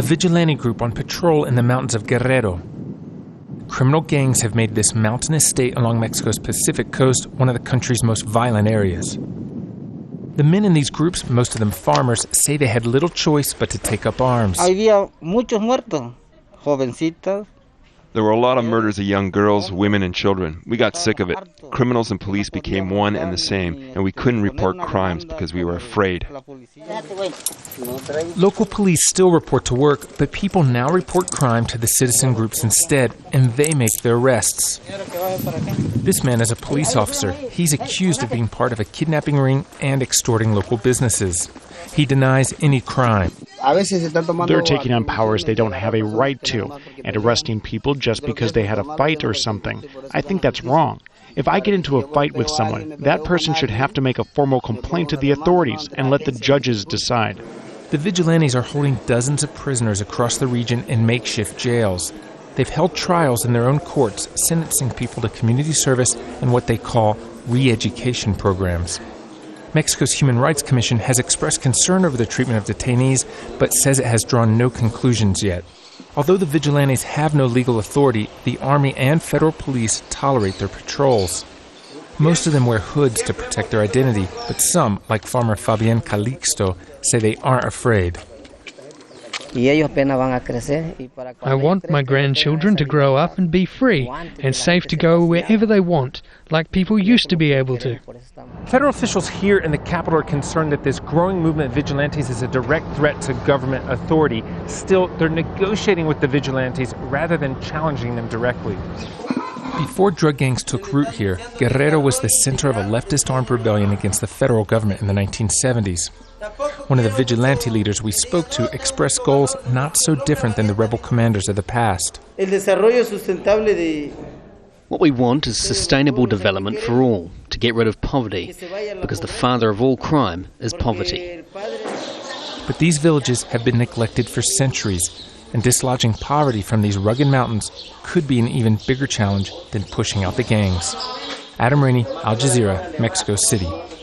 a vigilante group on patrol in the mountains of Guerrero. Criminal gangs have made this mountainous state along Mexico's Pacific coast one of the country's most violent areas. The men in these groups, most of them farmers, say they had little choice but to take up arms. Había muchos muertos, jovencitas. There were a lot of murders of young girls, women, and children. We got sick of it. Criminals and police became one and the same, and we couldn't report crimes because we were afraid. Local police still report to work, but people now report crime to the citizen groups instead, and they make the arrests. This man is a police officer. He's accused of being part of a kidnapping ring and extorting local businesses. He denies any crime. They're taking on powers they don't have a right to and arresting people just because they had a fight or something. I think that's wrong. If I get into a fight with someone, that person should have to make a formal complaint to the authorities and let the judges decide. The vigilantes are holding dozens of prisoners across the region in makeshift jails. They've held trials in their own courts, sentencing people to community service and what they call re-education programs. Mexico's Human Rights Commission has expressed concern over the treatment of detainees, but says it has drawn no conclusions yet. Although the vigilantes have no legal authority, the Army and federal police tolerate their patrols. Most of them wear hoods to protect their identity, but some, like farmer Fabian Calixto, say they aren't afraid. I want my grandchildren to grow up and be free and safe to go wherever they want, like people used to be able to. Federal officials here in the capital are concerned that this growing movement of vigilantes is a direct threat to government authority. Still, they're negotiating with the vigilantes rather than challenging them directly. Before drug gangs took root here, Guerrero was the center of a leftist armed rebellion against the federal government in the 1970s. One of the vigilante leaders we spoke to expressed goals not so different than the rebel commanders of the past. What we want is sustainable development for all, to get rid of poverty, because the father of all crime is poverty. But these villages have been neglected for centuries, and dislodging poverty from these rugged mountains could be an even bigger challenge than pushing out the gangs. Raney, Al Jazeera, Mexico City.